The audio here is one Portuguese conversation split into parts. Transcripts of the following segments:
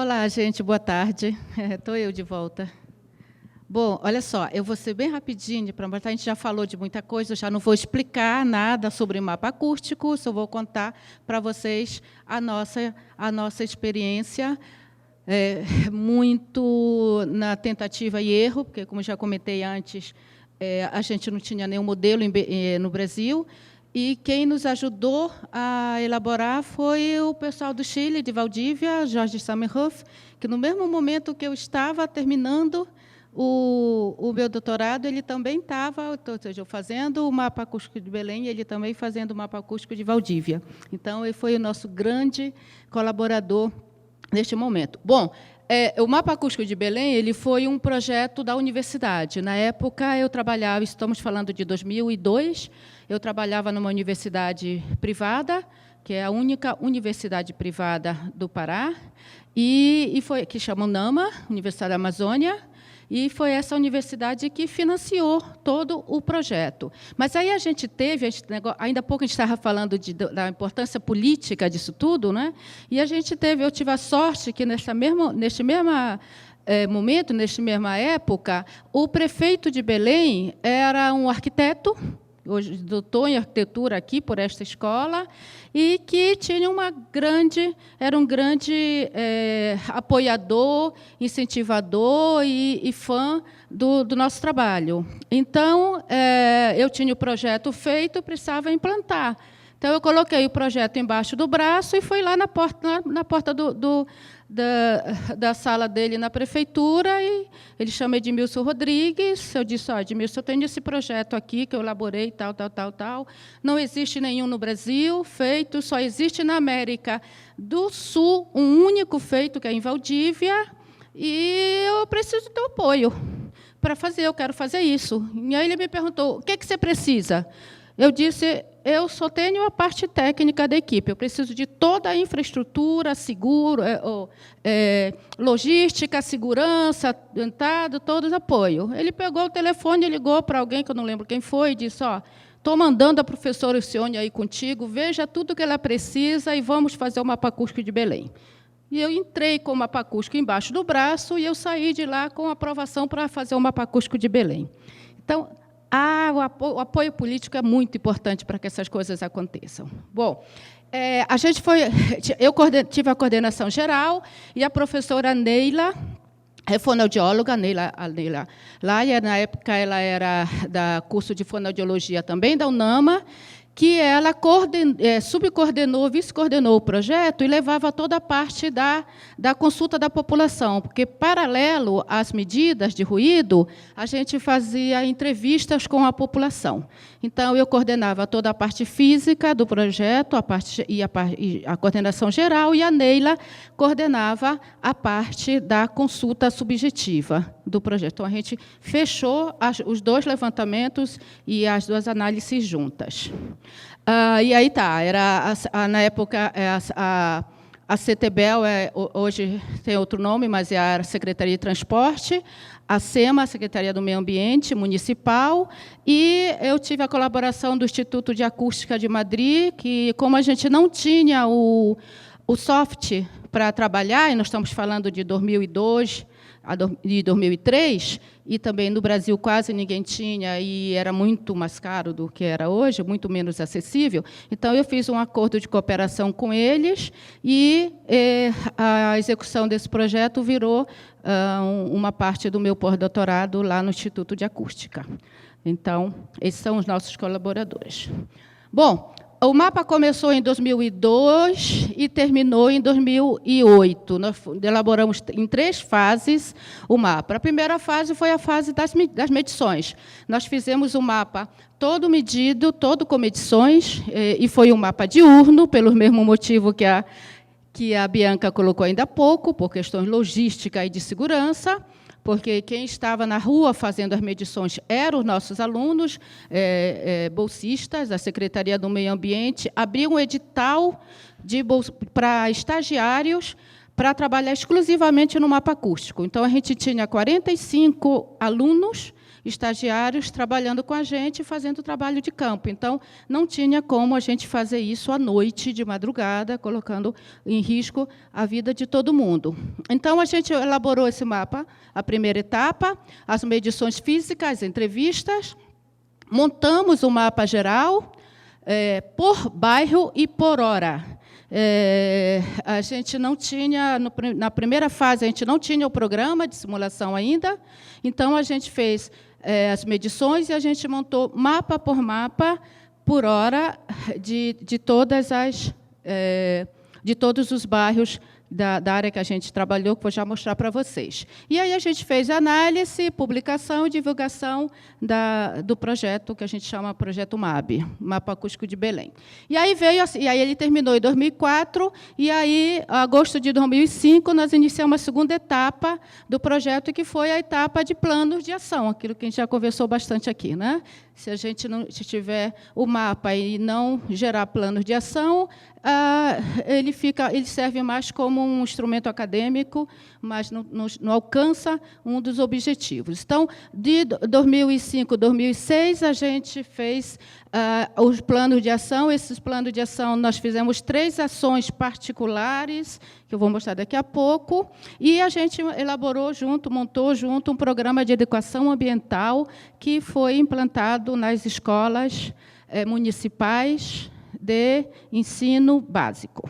Olá, gente, boa tarde. Estou eu de volta. Bom, olha só, eu vou ser bem rapidinho, para a gente já falou de muita coisa, eu já não vou explicar nada sobre mapa acústico, só vou contar para vocês a nossa experiência, muito na tentativa e erro, porque, como já comentei antes, a gente não tinha nenhum modelo no Brasil, e quem nos ajudou a elaborar foi o pessoal do Chile, de Valdívia, Jorge Samenhoff, que, no mesmo momento que eu estava terminando o meu doutorado, ele também estava, ou seja, eu fazendo o mapa acústico de Belém, e ele também fazendo o mapa acústico de Valdívia. Então, ele foi o nosso grande colaborador neste momento. Bom, o mapa acústico de Belém ele foi um projeto da universidade. Na época, eu trabalhava, estamos falando de 2002, eu trabalhava numa universidade privada, que é a única universidade privada do Pará, e foi que chama NAMA, Universidade da Amazônia, e foi essa universidade que financiou todo o projeto. Mas aí a gente teve, ainda há pouco a gente estava falando da importância política disso tudo, né? E eu tive a sorte que, neste mesmo momento, nesta mesma época, o prefeito de Belém era um arquiteto, hoje doutor em arquitetura aqui por esta escola, e que tinha era um grande apoiador, incentivador e fã do nosso trabalho. Então, eu tinha o projeto feito, precisava implantar. Então, eu coloquei o projeto embaixo do braço e fui lá na porta da sala dele na prefeitura, e ele chama Edmilson Rodrigues. Eu disse: Edmilson, eu tenho esse projeto aqui que eu elaborei, tal. Não existe nenhum no Brasil feito, só existe na América do Sul um único feito, que é em Valdívia, e eu preciso do teu apoio para fazer, eu quero fazer isso. E aí ele me perguntou: o que você precisa? Eu disse: eu só tenho a parte técnica da equipe, eu preciso de toda a infraestrutura, seguro, logística, segurança, todo o apoio. Ele pegou o telefone e ligou para alguém, que eu não lembro quem foi, e disse: estou mandando a professora Alcione aí contigo, veja tudo o que ela precisa e vamos fazer o mapa acústico de Belém. E eu entrei com o mapa acústico embaixo do braço e eu saí de lá com aprovação para fazer o mapa acústico de Belém. Então, o apoio político é muito importante para que essas coisas aconteçam. Bom, eu tive a coordenação geral, e a professora Neila, fonoaudióloga, a Neila Laia, na época ela era da curso de fonoaudiologia também da UNAMA, que ela subcoordenou, vice-coordenou o projeto e levava toda a parte da consulta da população, porque, paralelo às medidas de ruído, a gente fazia entrevistas com a população. Então, eu coordenava toda a parte física do projeto, a coordenação geral, e a Neila coordenava a parte da consulta subjetiva do projeto. Então, a gente fechou os dois levantamentos e as duas análises juntas. E aí na época, a CETEBEL, hoje tem outro nome, mas é a Secretaria de Transporte, a SEMA, a Secretaria do Meio Ambiente Municipal, e eu tive a colaboração do Instituto de Acústica de Madrid, que, como a gente não tinha o software para trabalhar, e nós estamos falando de 2002, de 2003, e também no Brasil quase ninguém tinha, e era muito mais caro do que era hoje, muito menos acessível. Então, eu fiz um acordo de cooperação com eles, e a execução desse projeto virou uma parte do meu pós-doutorado lá no Instituto de Acústica. Então, esses são os nossos colaboradores. Bom, o mapa começou em 2002 e terminou em 2008. Nós elaboramos em 3 fases o mapa. A primeira fase foi a fase das medições. Nós fizemos o mapa todo medido, todo com medições, e foi um mapa diurno, pelo mesmo motivo que a Bianca colocou ainda há pouco, por questões logística e de segurança, porque quem estava na rua fazendo as medições eram os nossos alunos, bolsistas, da Secretaria do Meio Ambiente, abriu um edital para estagiários para trabalhar exclusivamente no mapa acústico. Então, a gente tinha 45 alunos estagiários trabalhando com a gente, fazendo trabalho de campo. Então, não tinha como a gente fazer isso à noite, de madrugada, colocando em risco a vida de todo mundo. Então, a gente elaborou esse mapa, a primeira etapa, as medições físicas, as entrevistas, montamos um mapa geral, por bairro e por hora. A gente não tinha, na primeira fase, a gente não tinha o programa de simulação ainda, então a gente fez as medições e a gente montou mapa, por hora, de todos os bairros da área que a gente trabalhou, que vou já mostrar para vocês. E aí a gente fez análise, publicação e divulgação do projeto, que a gente chama Projeto MAB, Mapa Acústico de Belém. E aí ele terminou em 2004, e aí, em agosto de 2005, nós iniciamos a segunda etapa do projeto, que foi a etapa de planos de ação, aquilo que a gente já conversou bastante aqui, né? Se a gente não tiver o mapa e não gerar planos de ação, ele serve mais como um instrumento acadêmico, mas não alcança um dos objetivos. Então, de 2005 a 2006, a gente fez os planos de ação. Esses planos de ação, nós fizemos 3 ações particulares, que eu vou mostrar daqui a pouco, e a gente montou junto um programa de educação ambiental que foi implantado nas escolas municipais de ensino básico.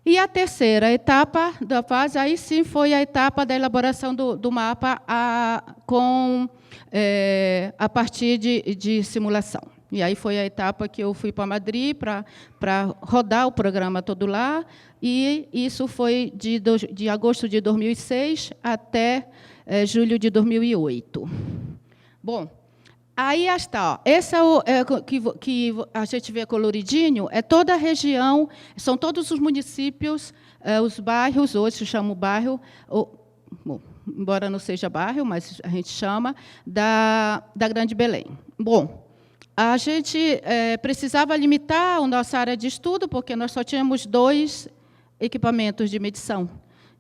E a terceira etapa da fase, aí sim, foi a etapa da elaboração do mapa a partir de simulação. E aí foi a etapa que eu fui para Madrid para rodar o programa todo lá, e isso foi de agosto de 2006 até julho de 2008. Bom, aí está. Esse é o que a gente vê coloridinho, é toda a região, são todos os municípios, os bairros, hoje se chama o bairro, embora não seja bairro, mas a gente chama, da Grande Belém. Bom, a gente precisava limitar a nossa área de estudo, porque nós só tínhamos 2 equipamentos de medição.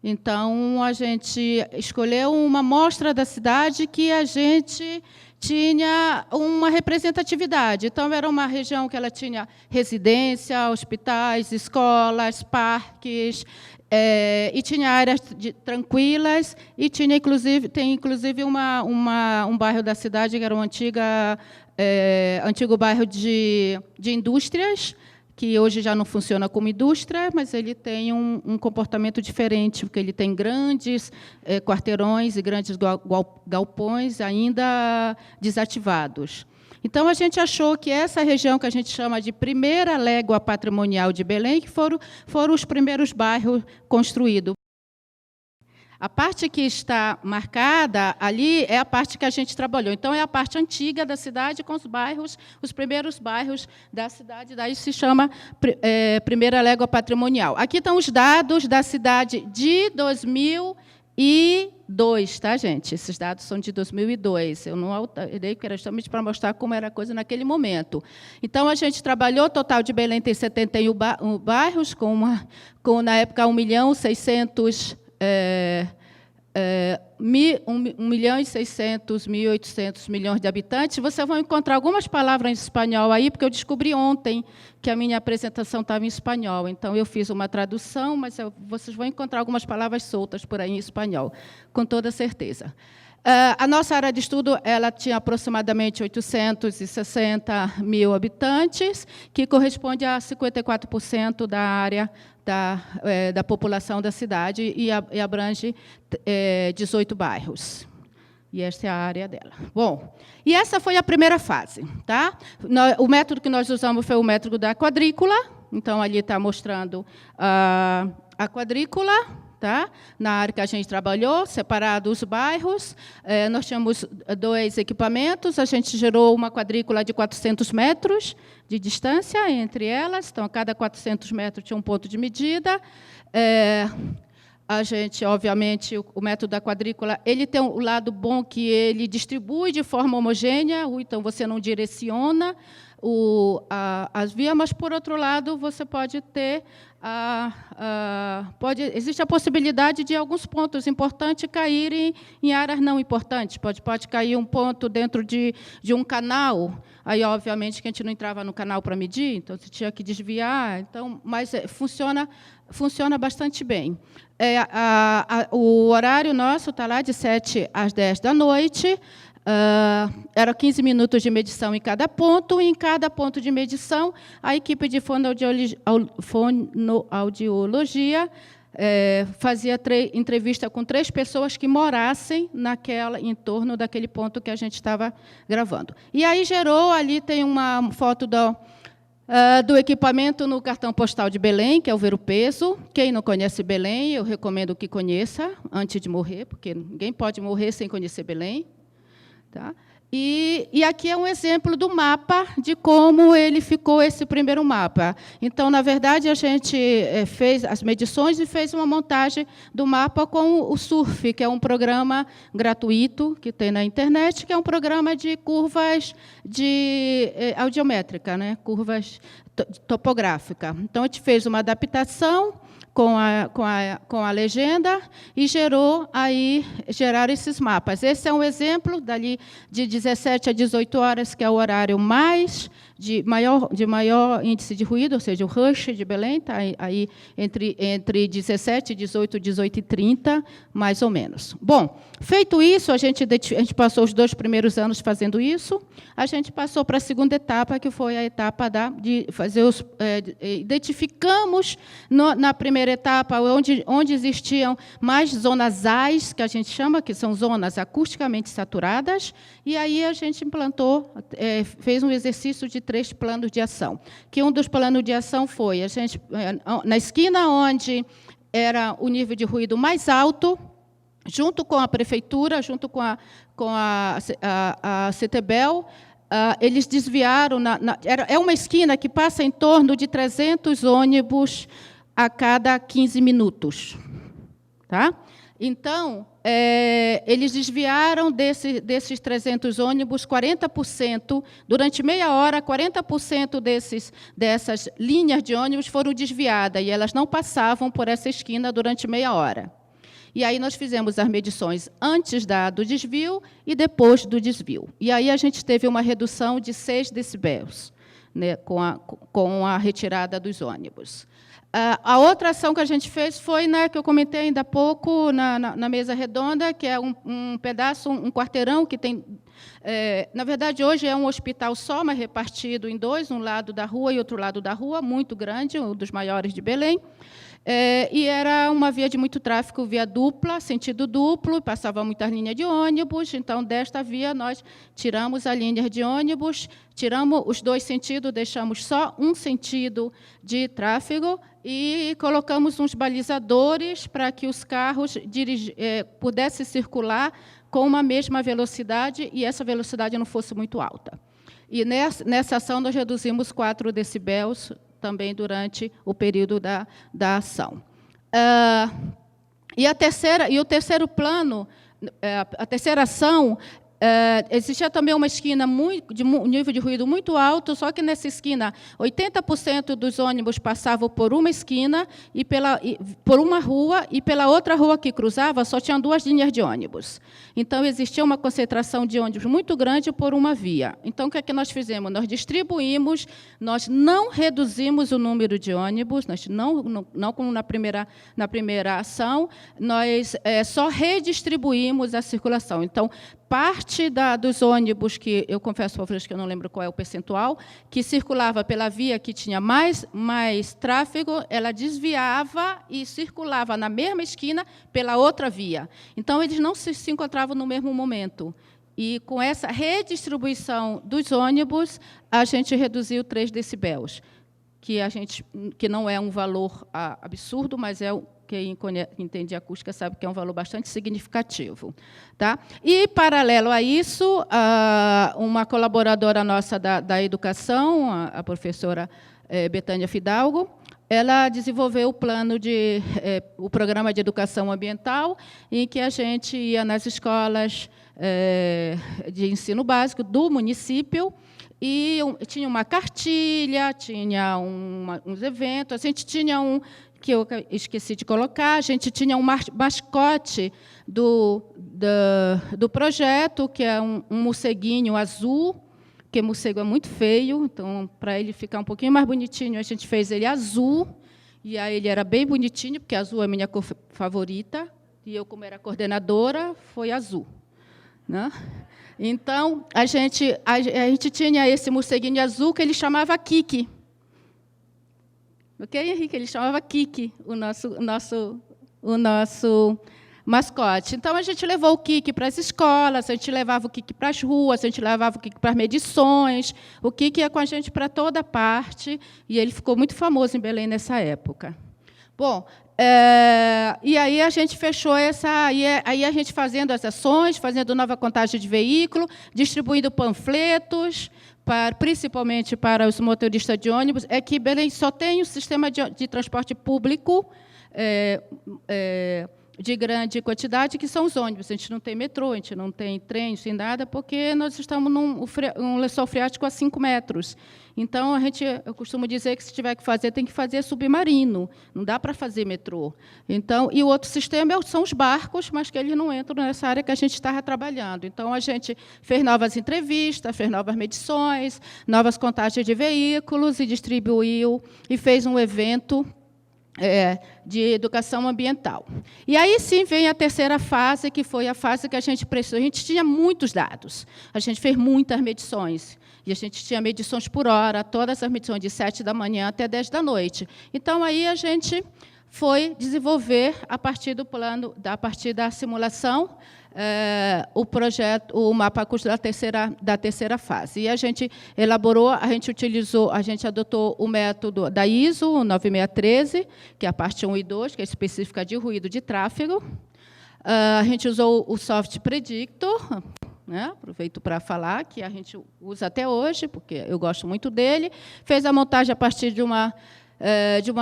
Então, a gente escolheu uma amostra da cidade que a gente tinha uma representatividade. Então, era uma região que ela tinha residência, hospitais, escolas, parques, e tinha áreas tranquilas, e tem inclusive um bairro da cidade que era um antigo bairro de indústrias, que hoje já não funciona como indústria, mas ele tem um comportamento diferente, porque ele tem grandes quarteirões e grandes galpões ainda desativados. Então, a gente achou que essa região que a gente chama de primeira légua patrimonial de Belém, que foram os primeiros bairros construídos. A parte que está marcada ali é a parte que a gente trabalhou. Então, é a parte antiga da cidade com os bairros, os primeiros bairros da cidade, daí se chama primeira légua patrimonial. Aqui estão os dados da cidade de 2002, tá, gente? Esses dados são de 2002. Eu não alterei, porque era justamente para mostrar como era a coisa naquele momento. Então, a gente trabalhou, total de Belém tem 71 bairros, na época, 1.600.000, 1.600.000, 1.800.000 milhões de habitantes. Vocês vão encontrar algumas palavras em espanhol aí, porque eu descobri ontem que a minha apresentação estava em espanhol. Então, eu fiz uma tradução, mas vocês vão encontrar algumas palavras soltas por aí em espanhol, com toda certeza. A nossa área de estudo ela tinha aproximadamente 860.000 habitantes, que corresponde a 54% da área da população da cidade e abrange 18 bairros. E esta é a área dela. Bom, e essa foi a primeira fase. Tá? O método que nós usamos foi o método da quadrícula. Então, ali está mostrando a quadrícula, tá? Na área que a gente trabalhou, separado os bairros. Nós tínhamos 2 equipamentos, a gente gerou uma quadrícula de 400 metros de distância entre elas, então, a cada 400 metros tinha um ponto de medida. A gente, obviamente, o método da quadrícula, ele tem um lado bom que ele distribui de forma homogênea, então você não direciona as vias, mas, por outro lado, você pode ter existe a possibilidade de alguns pontos importantes caírem em áreas não importantes. Pode cair um ponto dentro de um canal. Aí, obviamente, que a gente não entrava no canal para medir, então você tinha que desviar. Então, mas funciona bastante bem. O horário nosso está lá de 7 às 10 da noite. Era 15 minutos de medição em cada ponto, e em cada ponto de medição, a equipe de fonoaudiologia fazia entrevista com 3 pessoas que morassem em torno daquele ponto que a gente estava gravando. E aí gerou, ali tem uma foto do equipamento no cartão postal de Belém, que é o Ver o Peso. Quem não conhece Belém, eu recomendo que conheça antes de morrer, porque ninguém pode morrer sem conhecer Belém. Tá? E aqui é um exemplo do mapa, de como ele ficou, esse primeiro mapa. Então, na verdade, a gente fez as medições e fez uma montagem do mapa com o SURF, que é um programa gratuito que tem na internet, que é um programa de curvas audiométrica, né? Curvas topográfica. Então, a gente fez uma adaptação com a legenda e geraram esses mapas. Esse é um exemplo dali de 17 a 18 horas, que é o horário de maior índice de ruído, ou seja, o rush de Belém está aí entre 17, 18, 18 e 30, mais ou menos. Bom, feito isso, a gente passou os 2 primeiros anos fazendo isso, a gente passou para a segunda etapa, que foi a etapa de fazer identificamos na primeira etapa onde existiam mais zonas AIS, que a gente chama, que são zonas acusticamente saturadas, e aí a gente implantou, fez um exercício de 3 planos de ação. Que um dos planos de ação foi, na esquina onde era o nível de ruído mais alto, junto com a prefeitura, junto com a CETEBEL, eles desviaram, é uma esquina que passa em torno de 300 ônibus a cada 15 minutos. Tá? Então, eles desviaram desses 300 ônibus, 40%, durante meia hora, 40% dessas linhas de ônibus foram desviadas, e elas não passavam por essa esquina durante meia hora. E aí nós fizemos as medições antes do desvio e depois do desvio. E aí a gente teve uma redução de 6 decibéis, né, com a retirada dos ônibus. A outra ação que a gente fez foi, que eu comentei ainda há pouco, na mesa redonda, que é um pedaço, um quarteirão que tem... na verdade, hoje é um hospital só, mas repartido em 2, um lado da rua e outro lado da rua, muito grande, um dos maiores de Belém. E era uma via de muito tráfego, via dupla, sentido duplo, passava muitas linhas de ônibus, então, desta via, nós tiramos a linha de ônibus, tiramos os 2 sentidos, deixamos só um sentido de tráfego e colocamos uns balizadores para que os carros pudessem circular com uma mesma velocidade e essa velocidade não fosse muito alta. E nessa ação nós reduzimos 4 decibéis também durante o período da ação. E o terceiro plano, a terceira ação, existia também uma esquina de um nível de ruído muito alto, só que nessa esquina, 80% dos ônibus passavam por uma esquina, por uma rua, e pela outra rua que cruzava, só tinha 2 linhas de ônibus. Então, existia uma concentração de ônibus muito grande por uma via. Então, o que é que nós fizemos? Nós distribuímos, nós não reduzimos o número de ônibus, nós não como na primeira ação, nós só redistribuímos a circulação. Então, parte dos ônibus, que eu confesso para vocês que eu não lembro qual é o percentual, que circulava pela via que tinha mais tráfego, ela desviava e circulava na mesma esquina pela outra via. Então, eles não se encontravam no mesmo momento. E, com essa redistribuição dos ônibus, a gente reduziu 3 decibéis, que não é um valor absurdo, mas quem entende acústica sabe que é um valor bastante significativo. Tá? E, paralelo a isso, uma colaboradora nossa da educação, a professora Betânia Fidalgo, ela desenvolveu o programa de educação ambiental, em que a gente ia nas escolas de ensino básico do município e tinha uma cartilha, tinha uns eventos. A gente tinha que eu esqueci de colocar, a gente tinha um mascote do projeto, que é um morceguinho azul, porque morcego é muito feio, então, para ele ficar um pouquinho mais bonitinho, a gente fez ele azul, e aí ele era bem bonitinho, porque azul é a minha cor favorita, e eu, como era coordenadora, foi azul, né? Então, a gente tinha esse morceguinho azul, que ele chamava Kiki. Ok, Henrique? Ele chamava Kiki, o nosso mascote. Então, a gente levou o Kiki para as escolas, a gente levava o Kiki para as ruas, a gente levava o Kiki para as medições, o Kiki ia com a gente para toda parte, e ele ficou muito famoso em Belém nessa época. Bom, e aí a gente fechou aí a gente fazendo as ações, fazendo nova contagem de veículo, distribuindo panfletos, principalmente para os motoristas de ônibus. É que Belém só tem o sistema de transporte público de grande quantidade, que são os ônibus. A gente não tem metrô, a gente não tem trem, sem nada, porque nós estamos num lençol freático a 5 metros. Então, eu costumo dizer que, se tiver que fazer, tem que fazer submarino, não dá para fazer metrô. Então, e o outro sistema são os barcos, mas que eles não entram nessa área que a gente estava trabalhando. Então, a gente fez novas entrevistas, fez novas medições, novas contagens de veículos, e distribuiu, e fez um evento de educação ambiental. E aí, sim, vem a terceira fase, que foi a fase que a gente precisou. A gente tinha muitos dados, a gente fez muitas medições, e a gente tinha medições por hora, todas as medições de 7 da manhã até 10 da noite. Então, aí a gente foi desenvolver, a partir da simulação, o projeto, o mapa acústico da terceira fase. E a gente elaborou, a gente adotou o método da ISO 9613, que é a parte 1 e 2, que é específica de ruído de tráfego. A gente usou o Soft Predictor, né? Aproveito para falar que a gente usa até hoje, porque eu gosto muito dele. Fez a montagem a partir de uma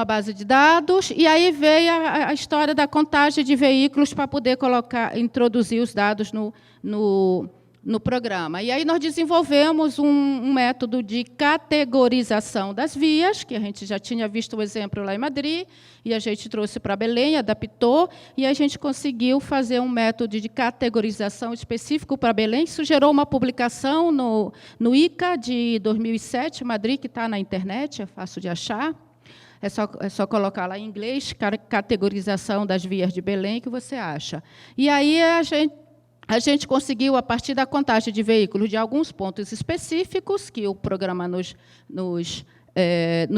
base de dados, e aí veio a história da contagem de veículos para poder introduzir os dados no programa. E aí nós desenvolvemos um método de categorização das vias, que a gente já tinha visto o exemplo lá em Madrid, e a gente trouxe para Belém, adaptou, e a gente conseguiu fazer um método de categorização específico para Belém. Isso gerou uma publicação no ICA de 2007, Madrid, que está na internet, é fácil de achar. É só colocar lá em inglês, categorização das vias de Belém, que você acha. E aí a gente conseguiu, a partir da contagem de veículos de alguns pontos específicos, que o programa nos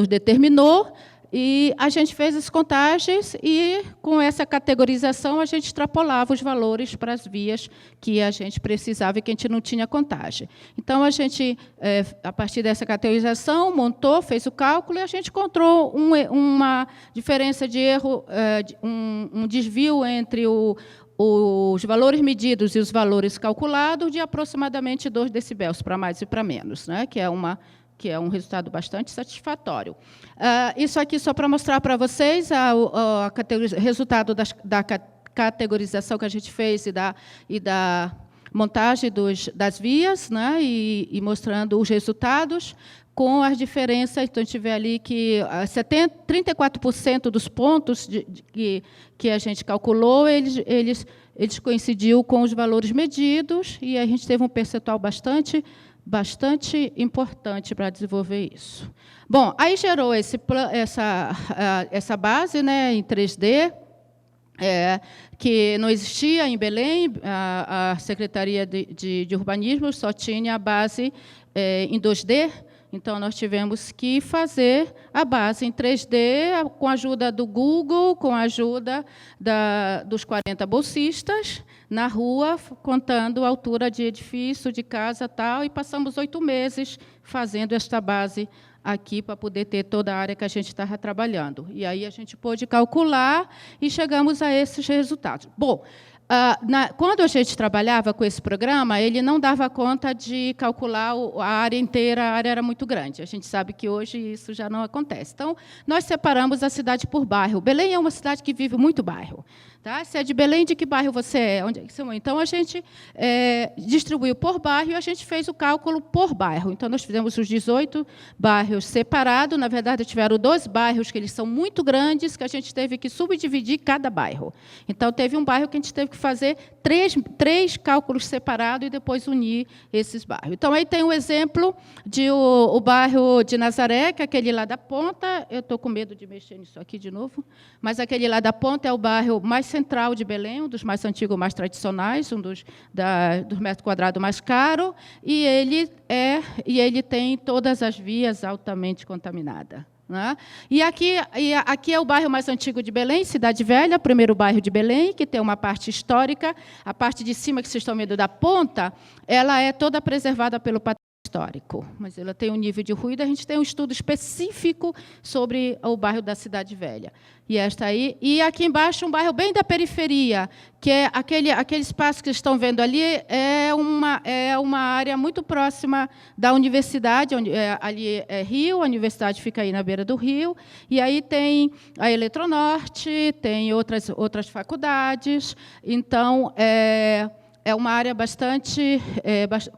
determinou, e a gente fez as contagens, e, com essa categorização, a gente extrapolava os valores para as vias que a gente precisava e que a gente não tinha contagem. Então, a gente, a partir dessa categorização, montou, fez o cálculo, e a gente encontrou uma diferença de erro, um desvio entre os valores medidos e os valores calculados de aproximadamente 2 decibéis, para mais e para menos, né? que é um resultado bastante satisfatório. Isso aqui só para mostrar para vocês o resultado da categorização que a gente fez e da montagem das vias, né? e mostrando os resultados, com as diferenças. Então, a gente vê ali que 34% dos pontos que a gente calculou, eles coincidiu com os valores medidos, e a gente teve um percentual bastante importante para desenvolver isso. Bom, aí gerou essa base, né, em 3D, que não existia em Belém. A Secretaria de Urbanismo só tinha a base em 2D, então nós tivemos que fazer a base em 3D, com a ajuda do Google, com a ajuda dos 40 bolsistas, na rua, contando a altura de edifício, de casa, tal, e passamos 8 meses fazendo esta base aqui, para poder ter toda a área que a gente estava trabalhando. E aí a gente pôde calcular e chegamos a esses resultados. Bom, quando a gente trabalhava com esse programa, ele não dava conta de calcular a área inteira, a área era muito grande. A gente sabe que hoje isso já não acontece. Então, nós separamos a cidade por bairro. Belém é uma cidade que vive muito bairro. Tá? Se é de Belém, de que bairro você é? Onde é que você mora? Então, a gente distribuiu por bairro e a gente fez o cálculo por bairro. Então, nós fizemos os 18 bairros separados. Na verdade, tiveram 2 bairros que eles são muito grandes, que a gente teve que subdividir cada bairro. Então, teve um bairro que a gente teve que fazer três cálculos separados e depois unir esses bairros. Então, aí tem um exemplo de o bairro de Nazaré, que é aquele lá da ponta. Eu estou com medo de mexer nisso aqui de novo, mas aquele lá da ponta é o bairro mais central de Belém, um dos mais antigos, mais tradicionais, um dos metros quadrados mais caro, e ele tem todas as vias altamente contaminadas. Né? E aqui é o bairro mais antigo de Belém, Cidade Velha, primeiro bairro de Belém, que tem uma parte histórica. A parte de cima, que vocês estão vendo da ponta, ela é toda preservada pelo patrimônio histórico, mas ela tem um nível de ruído. A gente tem um estudo específico sobre o bairro da Cidade Velha. E aqui embaixo, um bairro bem da periferia, que é aquele espaço que estão vendo ali, é uma área muito próxima da universidade, ali é Rio, a universidade fica aí na beira do rio, e aí tem a Eletronorte, tem outras faculdades. Então, é uma área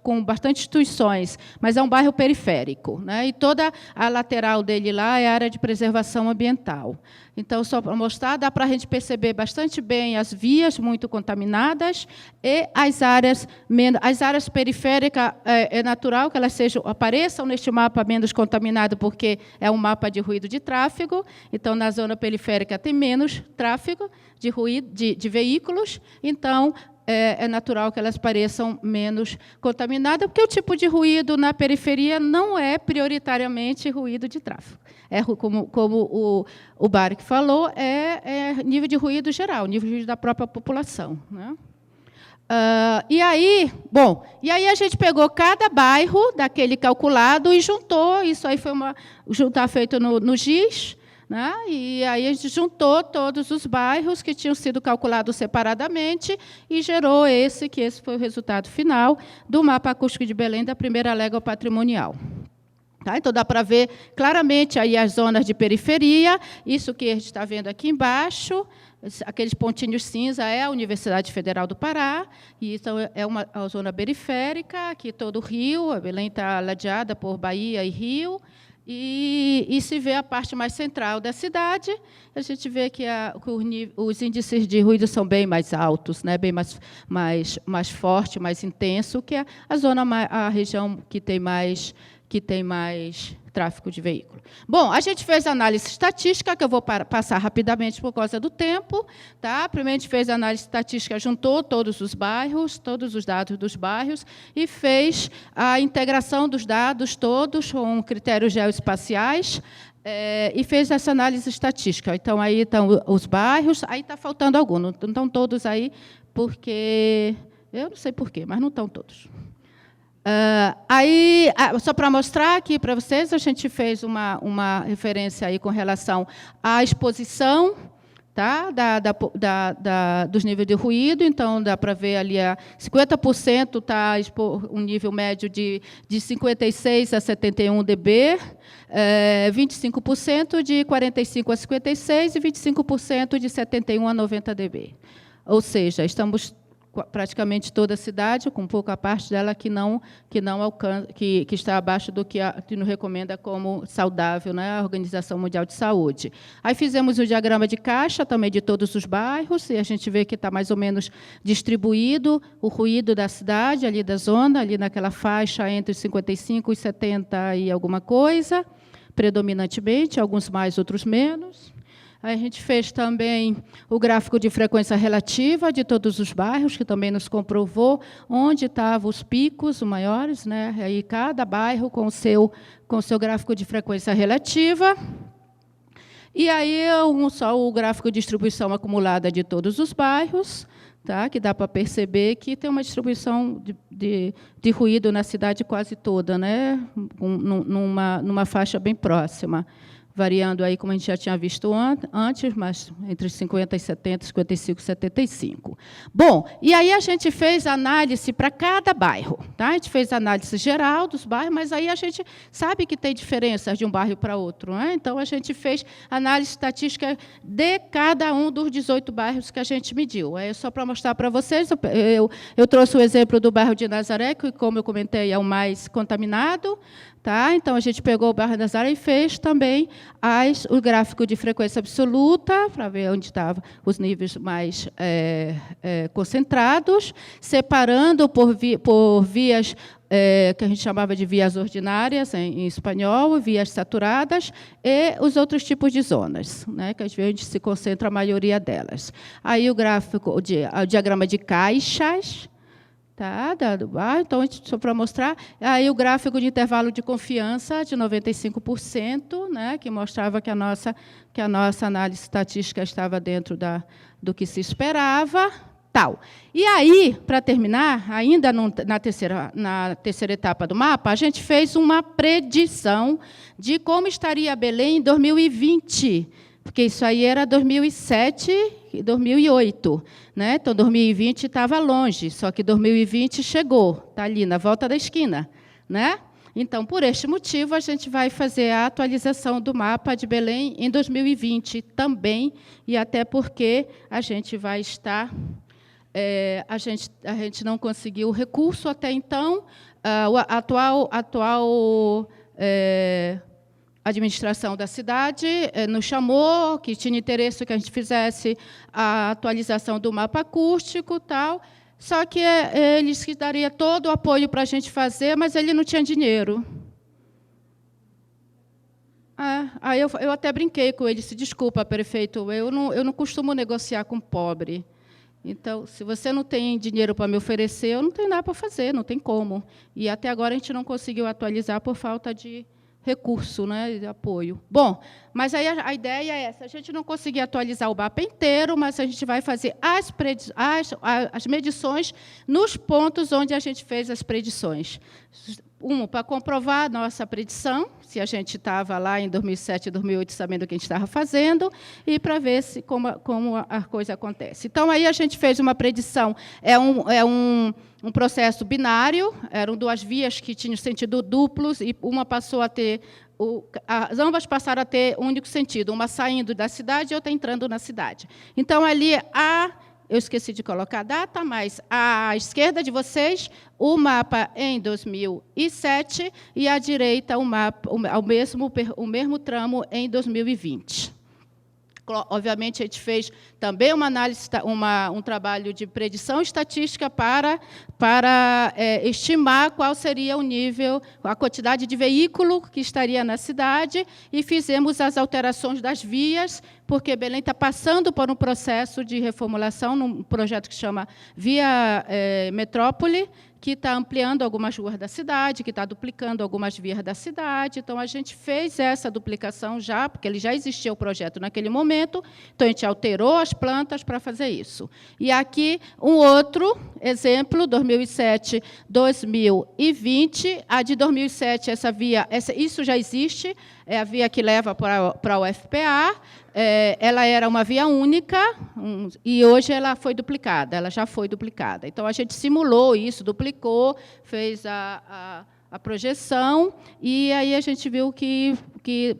com bastante instituições, mas é um bairro periférico, né? E toda a lateral dele lá é área de preservação ambiental. Então, só para mostrar, dá para a gente perceber bastante bem as vias muito contaminadas e as áreas periféricas. É natural que elas apareçam neste mapa menos contaminado, porque é um mapa de ruído de tráfego. Então, na zona periférica tem menos tráfego de ruído de veículos. Então, é natural que elas pareçam menos contaminadas, porque o tipo de ruído na periferia não é prioritariamente ruído de tráfego. Como o Barak falou, é nível de ruído geral, nível de ruído da própria população. Né? E aí a gente pegou cada bairro daquele calculado e juntou. Isso aí foi juntar feito no GIS. Né? E aí a gente juntou todos os bairros que tinham sido calculados separadamente e gerou esse foi o resultado final do mapa acústico de Belém da primeira légua patrimonial. Tá? Então, dá para ver claramente aí as zonas de periferia. Isso que a gente está vendo aqui embaixo, aqueles pontinhos cinza, é a Universidade Federal do Pará, e então é uma zona periférica, aqui todo o rio, a Belém está ladeada por Bahia e Rio. E se vê a parte mais central da cidade, a gente vê que os índices de ruído são bem mais altos, né? Bem mais forte, mais intenso, que a região que tem mais tráfego de veículo. Bom, a gente fez análise estatística, que eu vou passar rapidamente por causa do tempo. Tá? Primeiro, a gente fez análise estatística, juntou todos os bairros, todos os dados dos bairros, e fez a integração dos dados todos com critérios geoespaciais, e fez essa análise estatística. Então, aí estão os bairros, aí está faltando alguns, não estão todos aí, porque... Eu não sei por quê, mas não estão todos. Só para mostrar aqui para vocês, a gente fez uma referência aí com relação à exposição, tá? Dos níveis de ruído. Então, dá para ver ali, 50% está um nível médio de 56 a 71 dB, 25% de 45 a 56 e 25% de 71 a 90 dB. Ou seja, estamos praticamente toda a cidade, com pouca parte dela que está abaixo do que nos recomenda como saudável, né, a Organização Mundial de Saúde. Aí fizemos o diagrama de caixa também de todos os bairros, e a gente vê que está mais ou menos distribuído o ruído da cidade, ali da zona, ali naquela faixa entre 55 e 70 e alguma coisa, predominantemente, alguns mais, outros menos. A gente fez também o gráfico de frequência relativa de todos os bairros, que também nos comprovou onde estavam os picos maiores, né? Aí cada bairro com o seu gráfico de frequência relativa. E aí só o gráfico de distribuição acumulada de todos os bairros, tá? Que dá para perceber que tem uma distribuição de ruído na cidade quase toda, né? Numa faixa bem próxima. variando aí, como a gente já tinha visto antes, mas entre 50 e 70, 55 e 75. Bom, e aí a gente fez análise para cada bairro. Tá? A gente fez análise geral dos bairros, mas aí a gente sabe que tem diferenças de um bairro para outro. Né? Então, a gente fez análise estatística de cada um dos 18 bairros que a gente mediu. É só para mostrar para vocês, eu trouxe o exemplo do bairro de Nazaré, que, como eu comentei, é o mais contaminado. Tá? Então, a gente pegou o bairro de Nazaré e fez também o gráfico de frequência absoluta, para ver onde estavam os níveis mais concentrados, separando por vias que a gente chamava de vias ordinárias, em espanhol, vias saturadas, e os outros tipos de zonas, né, que às vezes a gente se concentra a maioria delas. Aí o diagrama de caixas, tá, do bairro, então, só para mostrar, aí o gráfico de intervalo de confiança de 95%, né, que mostrava que a nossa análise estatística estava dentro do que se esperava, tal. E aí, para terminar, ainda na terceira etapa do mapa, a gente fez uma predição de como estaria Belém em 2020, porque isso aí era 2007 e 2008. Né? Então, 2020 estava longe, só que 2020 chegou, está ali, na volta da esquina. Né? Então, por este motivo, a gente vai fazer a atualização do mapa de Belém em 2020 também, e até porque a gente vai estar... a gente não conseguiu o recurso até então. A atual administração da cidade nos chamou, que tinha interesse que a gente fizesse a atualização do mapa acústico, tal, só que ele disse que daria todo o apoio para a gente fazer, mas ele não tinha dinheiro. Aí eu até brinquei com ele, disse, desculpa, prefeito, eu não costumo negociar com pobre. Então, se você não tem dinheiro para me oferecer, eu não tenho nada para fazer, não tem como. E até agora a gente não conseguiu atualizar por falta de recurso, né, de apoio. Bom, mas aí a ideia é essa, a gente não conseguir atualizar o mapa inteiro, mas a gente vai fazer as medições nos pontos onde a gente fez as predições. Para comprovar a nossa predição, se a gente estava lá em 2007 e 2008 sabendo o que a gente estava fazendo, e para ver como a coisa acontece. Então, aí a gente fez uma predição, um processo binário, eram duas vias que tinham sentido duplos, e uma passou a ter... ambas passaram a ter um único sentido, uma saindo da cidade e outra entrando na cidade. Então, ali, eu esqueci de colocar a data, mas à esquerda de vocês, o mapa em 2007, e à direita, o mesmo tramo em 2020. Obviamente, a gente fez também uma análise, um trabalho de predição estatística para estimar qual seria o nível, a quantidade de veículo que estaria na cidade, e fizemos as alterações das vias, porque Belém está passando por um processo de reformulação, num projeto que se chama Via Metrópole, que está ampliando algumas ruas da cidade, que está duplicando algumas vias da cidade. Então, a gente fez essa duplicação já, porque ele já existia o projeto naquele momento, então a gente alterou as plantas para fazer isso. E aqui um outro exemplo, 2007, 2020. A de 2007, essa via, isso já existe, é a via que leva para o UFPA. Ela era uma via única, e hoje ela já foi duplicada. Então, a gente simulou isso, duplicou, fez a projeção, e aí a gente viu que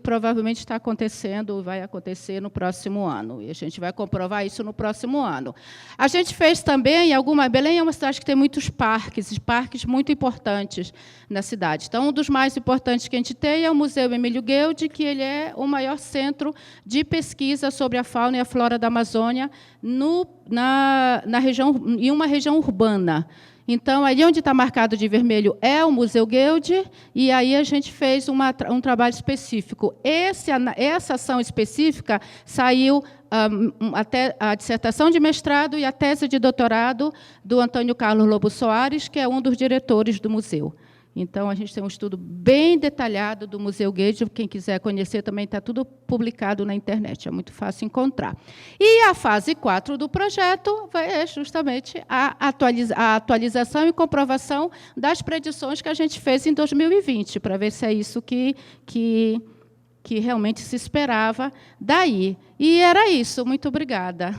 provavelmente está acontecendo, vai acontecer no próximo ano, e a gente vai comprovar isso no próximo ano. A gente fez também, Belém é uma cidade que tem muitos parques muito importantes na cidade. Então, um dos mais importantes que a gente tem é o Museu Emílio Gueldi, que ele é o maior centro de pesquisa sobre a fauna e a flora da Amazônia em uma região urbana. Então, ali onde está marcado de vermelho é o Museu Gueldi, e aí a gente fez um trabalho específico. Essa ação específica saiu até a dissertação de mestrado e a tese de doutorado do Antônio Carlos Lobo Soares, que é um dos diretores do museu. Então, a gente tem um estudo bem detalhado do Museu Gueldi, quem quiser conhecer também está tudo publicado na internet, é muito fácil encontrar. E a fase 4 do projeto é justamente a atualização e comprovação das predições que a gente fez em 2020, para ver se é isso que que realmente se esperava daí. E era isso. Muito obrigada.